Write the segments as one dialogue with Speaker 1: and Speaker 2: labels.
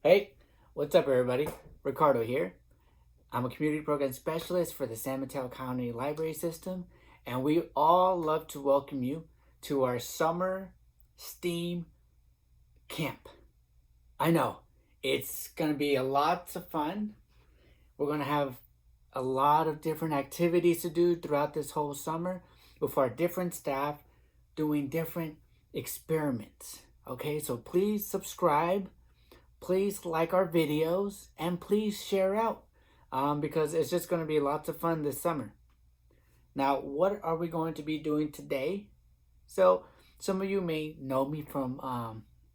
Speaker 1: Hey, what's up everybody? Ricardo here. I'm a community program specialist for the San Mateo County Library System, and we all love to welcome you to our summer STEAM camp. I know, it's going to be a lot of fun. We're going to have a lot of different activities to do throughout this whole summer with our different staff doing different experiments. Okay, so please subscribe. Please like our videos and please share out because it's just going to be lots of fun this summer. Now, what are we going to be doing today? So, some of you may know me from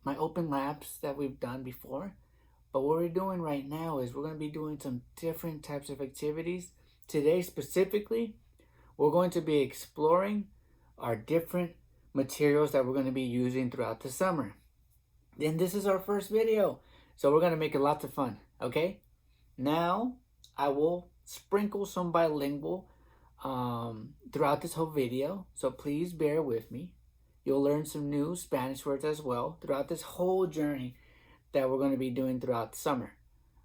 Speaker 1: my open labs that we've done before. But what we're doing right now is we're going to be doing some different types of activities. Today specifically, we're going to be exploring our different materials that we're going to be using throughout the summer. And this is our first video. So we're going to make it lots of fun, okay? Now, I will sprinkle some bilingual throughout this whole video. So please bear with me. You'll learn some new Spanish words as well throughout this whole journey that we're going to be doing throughout the summer,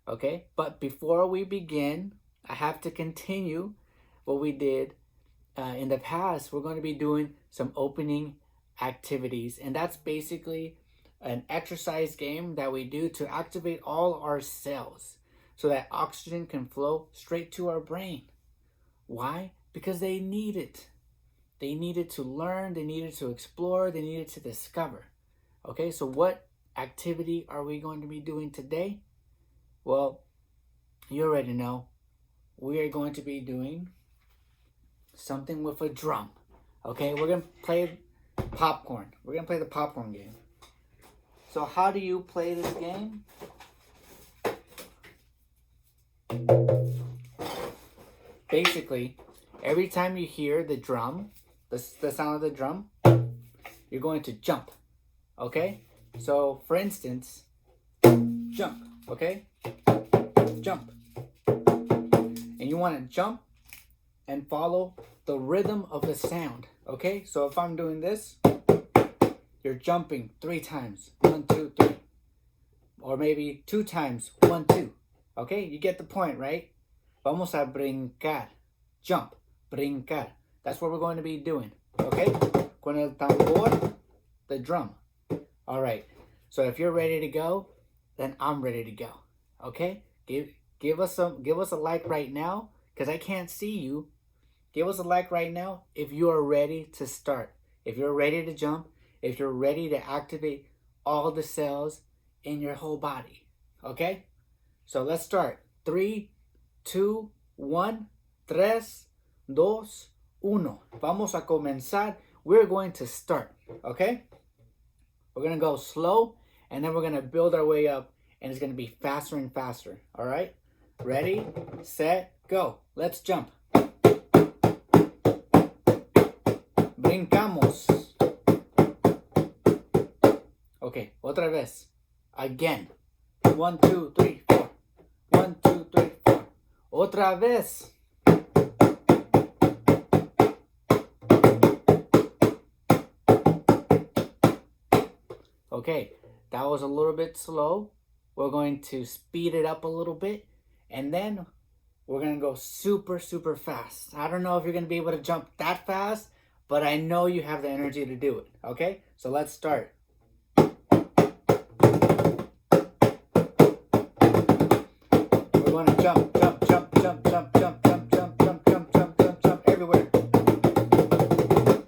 Speaker 1: okay? But before we begin, I have to continue what we did in the past. We're going to be doing some opening activities, and that's basically an exercise game that we do to activate all our cells so that oxygen can flow straight to our brain. Why? Because they need it. They needed to learn, they needed to explore, they needed to discover. Okay, so what activity are we going to be doing today? Well, you already know. We are going to be doing something with a drum. Okay, we're going to play popcorn. We're going to play the popcorn game. So how do you play this game? Basically, every time you hear the drum, the sound of the drum, you're going to jump. Okay? So, for instance, jump. Okay? Jump. And you want to jump and follow the rhythm of the sound. Okay? So if I'm doing this, you're jumping 3 times. 1, 2, 3. Or maybe 2 times. 1, 2. Okay? You get the point, right? Vamos a brincar. Jump. Brincar. That's what we're going to be doing. Okay? Con el tambor, the drum. Alright. So if you're ready to go, then I'm ready to go. Okay? Give us a like right now, because I can't see you. Give us a like right now if you are ready to start. If you're ready to jump. If you're ready to activate all the cells in your whole body. Okay? So let's start. 3, 2, 1, 3, 2, 1. Vamos a comenzar. We're going to start. Okay? We're going to go slow, and then we're going to build our way up, and it's going to be faster and faster. All right? Ready, set, go. Let's jump. Brincamos. Okay, otra vez. Again. 1, 2, 3, 4. 1, 2, 3, 4. Otra vez. Okay, that was a little bit slow. We're going to speed it up a little bit, and then we're going to go super, super fast. I don't know if you're going to be able to jump that fast, but I know you have the energy to do it. Okay, so let's start. We're going to jump, jump, jump, jump, jump, jump, jump, jump, jump, jump, jump, jump, jump, everywhere.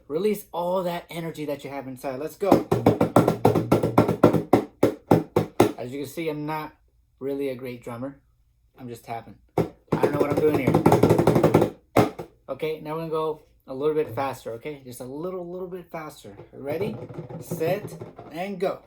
Speaker 1: Release all that energy that you have inside. Let's go. As you can see, I'm not really a great drummer. I'm just tapping. I don't know what I'm doing here. Okay, now we're going to go a little bit faster, okay? Just a little bit faster. Ready, set, and go.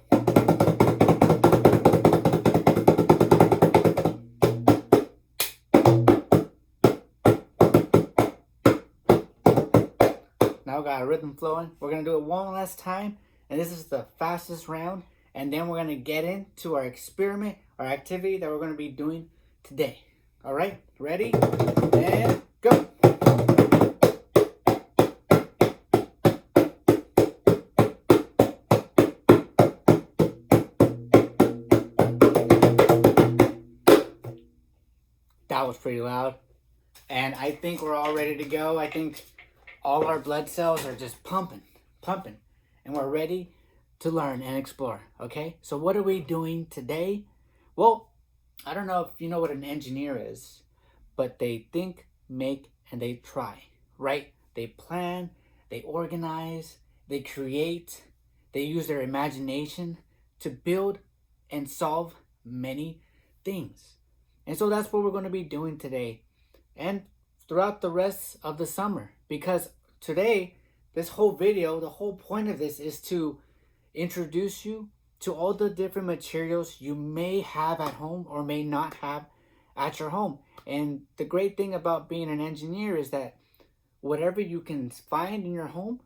Speaker 1: Now got a rhythm flowing. We're going to do it one last time, and this is the fastest round. And then we're going to get into our experiment, our activity that we're going to be doing today. All right, ready? And go. That was pretty loud. And I think we're all ready to go. I think all our blood cells are just pumping. And we're ready to learn and explore, okay? So what are we doing today? Well, I don't know if you know what an engineer is, but they think, make, and they try, right? They plan, they organize, they create, they use their imagination to build and solve many things. And so that's what we're going to be doing today and throughout the rest of the summer. Because today, this whole video, the whole point of this is to introduce you to all the different materials you may have at home or may not have at your home. And the great thing about being an engineer is that whatever you can find in your home,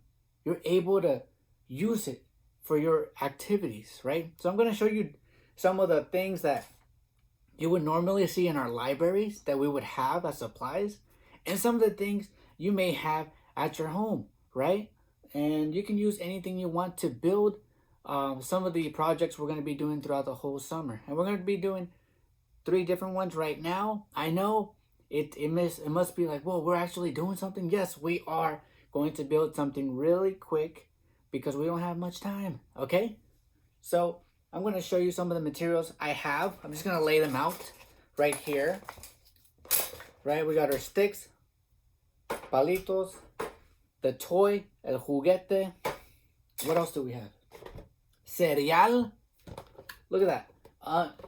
Speaker 1: you're able to use it for your activities, right? So I'm going to show you some of the things that you would normally see in our libraries that we would have as supplies, and some of the things you may have at your home, right? And you can use anything you want to build some of the projects we're going to be doing throughout the whole summer. And we're going to be doing 3 different ones right now. I know it must be like, whoa, we're actually doing something. Yes, we are going to build something really quick because we don't have much time, okay? So I'm going to show you some of the materials I have. I'm just going to lay them out right here. Right, we got our sticks, palitos, the toy, el juguete. What else do we have? Cereal. Look at that.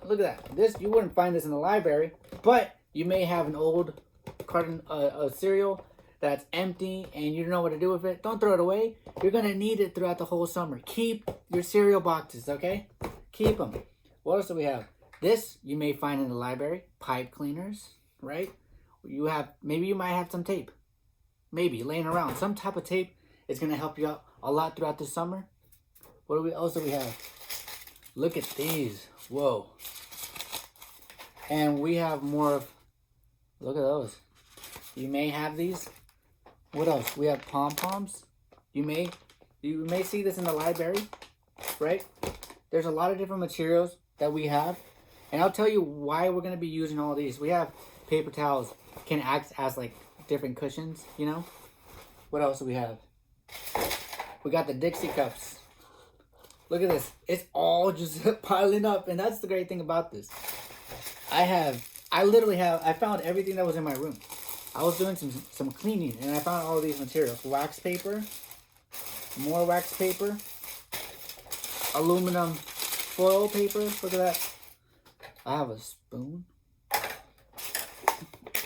Speaker 1: Look at that. This, you wouldn't find this in the library, but you may have an old carton of cereal that's empty and you don't know what to do with it. Don't throw it away. You're going to need it throughout the whole summer. Keep your cereal boxes, okay? Keep them. What else do we have? This you may find in the library. Pipe cleaners, right? Maybe you might have some tape. Maybe laying around. Some type of tape is going to help you out a lot throughout the summer. What else do we have? Look at these. Whoa. And we have more of, look at those. You may have these. What else? We have pom-poms. You may see this in the library, right? There's a lot of different materials that we have. And I'll tell you why we're going to be using all these. We have paper towels, can act as like different cushions, you know? What else do we have? We got the Dixie cups. Look at this. It's all just piling up. And that's the great thing about this. I found everything that was in my room. I was doing some cleaning and I found all these materials. Wax paper, more wax paper, aluminum foil paper. Look at that. I have a spoon.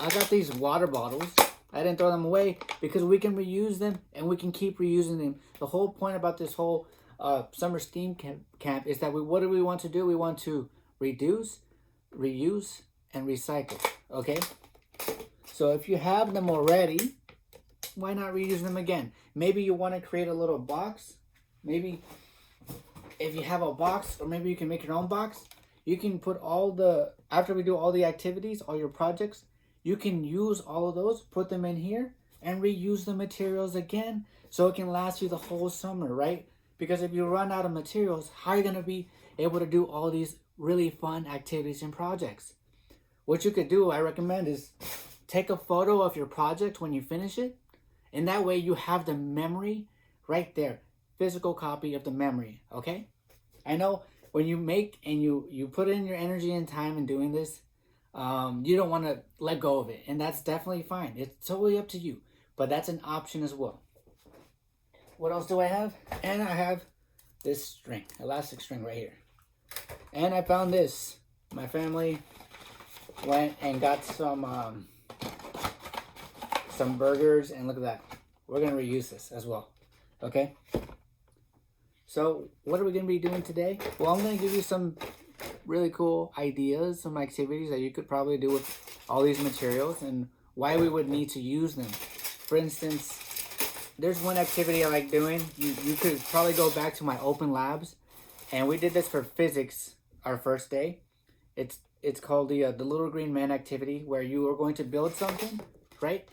Speaker 1: I got these water bottles. I didn't throw them away because we can reuse them and we can keep reusing them. The whole point about this whole summer STEAM camp is that what do we want to do? We want to reduce, reuse, and recycle. Okay? So if you have them already, why not reuse them again? Maybe you want to create a little box. Maybe if you have a box, or maybe you can make your own box. You can put after we do all the activities, all your projects, you can use all of those, put them in here, and reuse the materials again so it can last you the whole summer, right? Because if you run out of materials, how are you going to be able to do all these really fun activities and projects? What you could do, I recommend, is take a photo of your project when you finish it, and that way you have the memory right there, physical copy of the memory, okay? I know when you make and you put in your energy and time in doing this, you don't want to let go of it, and that's definitely fine. It's totally up to you, but that's an option as well. What else do I have? And I have this string, elastic string right here. And I found this. My family went and got some burgers, and look at that. We're going to reuse this as well, okay? So what are we going to be doing today? Well, I'm going to give you some really cool ideas, some activities that you could probably do with all these materials and why we would need to use them. For instance, there's one activity I like doing. You could probably go back to my open labs, and we did this for physics our first day. It's called the little green men activity, where you are going to build something, right?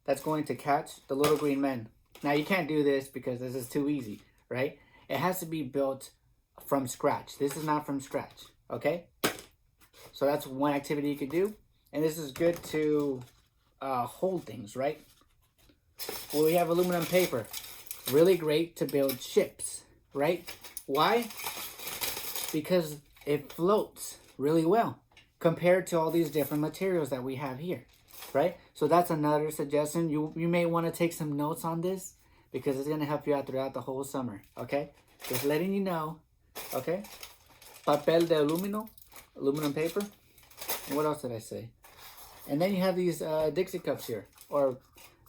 Speaker 1: That's going to catch the little green men. Now you can't do this because this is too easy, right? It has to be built from scratch. This is not from scratch, okay? So that's one activity you could do. and this is good to hold things, right? Well, we have aluminum paper. Really great to build ships, right? Why? Because it floats really well compared to all these different materials that we have here, right? So that's another suggestion. You may want to take some notes on this because it's going to help you out throughout the whole summer, okay? Just letting you know, okay? Papel de aluminum paper. And what else did I say? And then you have these Dixie cups here, or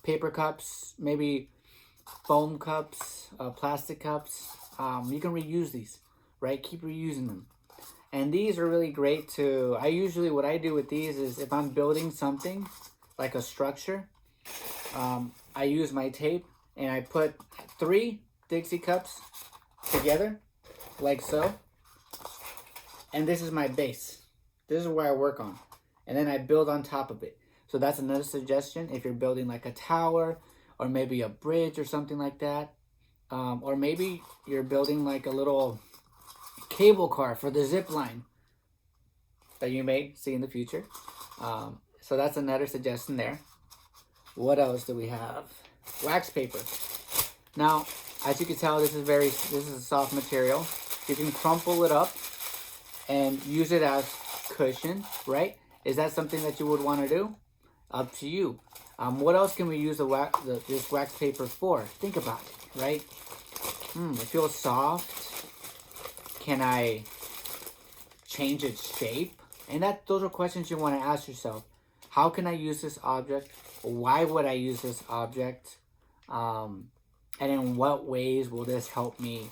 Speaker 1: paper cups, maybe foam cups, plastic cups. You can reuse these, right? Keep reusing them. And these are really great to, what I do with these is if I'm building something like a structure, I use my tape and I put 3 Dixie cups together like so. And this is my base. This is where I work on. And then I build on top of it. So that's another suggestion if you're building like a tower or maybe a bridge or something like that. Or maybe you're building like a little cable car for the zip line that you may see in the future. So that's another suggestion there. What else do we have? Wax paper. Now, as you can tell, this is a soft material. You can crumple it up and use it as cushion, right? Is that something that you would want to do? Up to you. What else can we use this wax paper for? Think about it, right? It feels soft. Can I change its shape? And those are questions you want to ask yourself. How can I use this object? Why would I use this object? And in what ways will this help me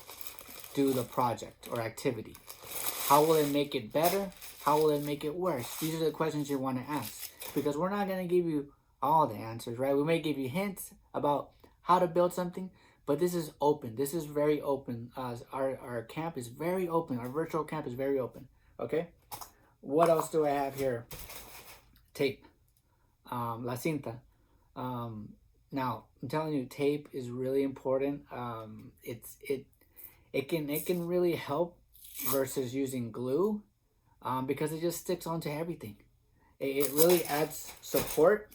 Speaker 1: do the project or activity? How will it make it better? How will it make it worse? These are the questions you want to ask, because we're not going to give you all the answers, right? We may give you hints about how to build something, but this is open. This is very open. Our camp is very open. Our virtual camp is very open, okay? What else do I have here? Tape. La cinta. Now, I'm telling you, tape is really important. It can really help versus using glue, because it just sticks onto everything. It really adds support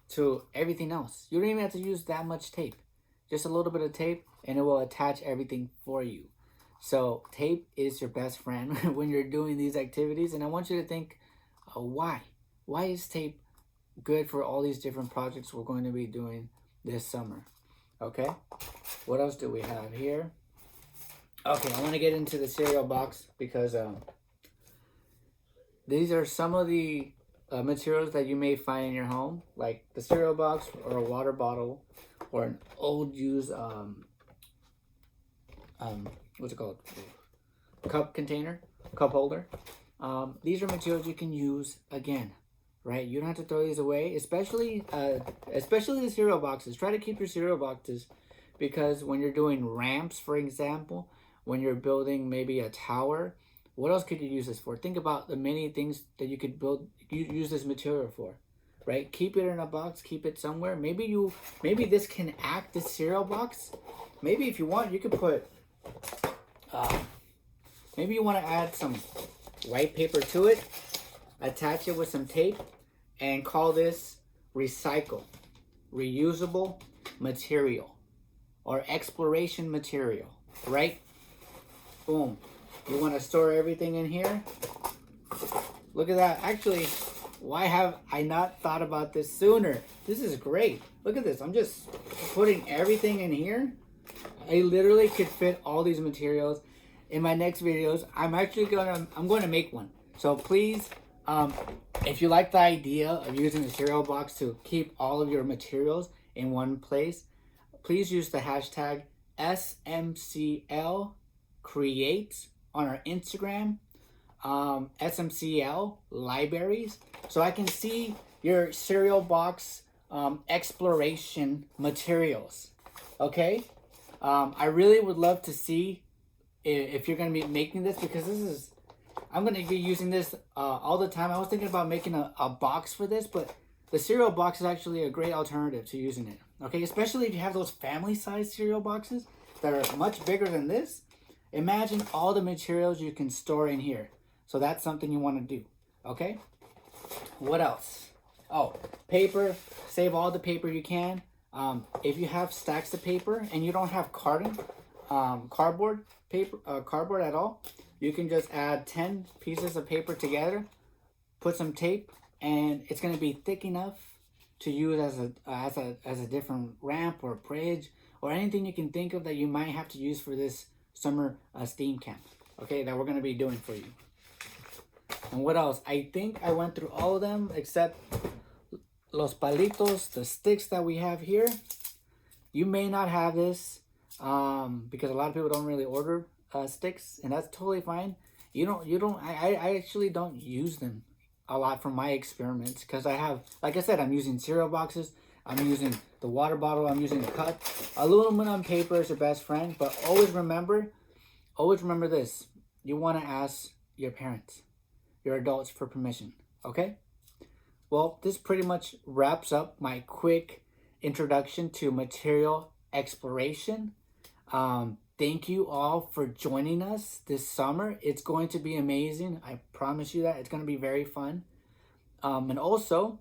Speaker 1: to everything else. You don't even have to use that much tape. Just a little bit of tape and it will attach everything for you. So tape is your best friend when you're doing these activities. And I want you to think, why? Why is tape good for all these different projects we're going to be doing this summer? Okay, what else do we have here? Okay, I want to get into the cereal box because these are some of the materials that you may find in your home, like the cereal box or a water bottle or an old used what's it called, cup container, cup holder. These are materials you can use again, right? You don't have to throw these away, especially the cereal boxes. Try to keep your cereal boxes, because when you're doing ramps, for example, when you're building maybe a tower, what else could you use this for? Think about the many things that you could use this material for, right? Keep it in a box, keep it somewhere. Maybe this can act as cereal box. Maybe if you want, you could put, maybe you want to add some white paper to it, attach it with some tape, and call this recycle, reusable material, or exploration material, right? Boom. You want to store everything in here? Look at that. Actually, why have I not thought about this sooner? This is great. Look at this. I'm just putting everything in here. I literally could fit all these materials. In my next videos, I'm going to make one. So please, if you like the idea of using a cereal box to keep all of your materials in one place, please use the hashtag SMCL Creates on our Instagram, SMCL Libraries, so I can see your cereal box exploration materials. Okay, I really would love to see if you're going to be making this, because I'm going to be using this all the time. I was thinking about making a box for this, but the cereal box is actually a great alternative to using it. Okay, especially if you have those family-sized cereal boxes that are much bigger than this. Imagine all the materials you can store in here. So that's something you want to do. Okay? What else? Oh, paper. Save all the paper you can. If you have stacks of paper and you don't have cardboard paper, cardboard at all, you can just add 10 pieces of paper together, put some tape, and it's gonna be thick enough to use as a different ramp or bridge or anything you can think of that you might have to use for this summer steam camp. Okay, that we're gonna be doing for you. And what else? I think I went through all of them except los palitos, the sticks that we have here. You may not have this because a lot of people don't really order sticks, and that's totally fine. I actually don't use them a lot from my experiments because I have, like I said, I'm using cereal boxes, I'm using the water bottle, I'm using the cup. Aluminum paper is your best friend, but always remember this. You want to ask your parents, your adults, for permission, okay? Well, this pretty much wraps up my quick introduction to material exploration. Thank you all for joining us this summer. It's going to be amazing. I promise you that. It's going to be very fun. And also,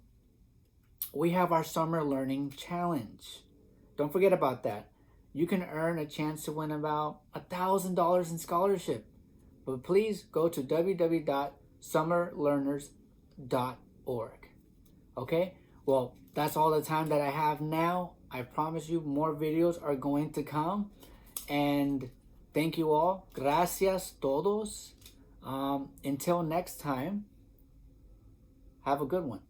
Speaker 1: we have our Summer Learning Challenge. Don't forget about that. You can earn a chance to win about $1,000 in scholarship. But please go to www.summerlearners.org. Okay? Well, that's all the time that I have now. I promise you more videos are going to come. And thank you all. Gracias todos. Until next time, have a good one.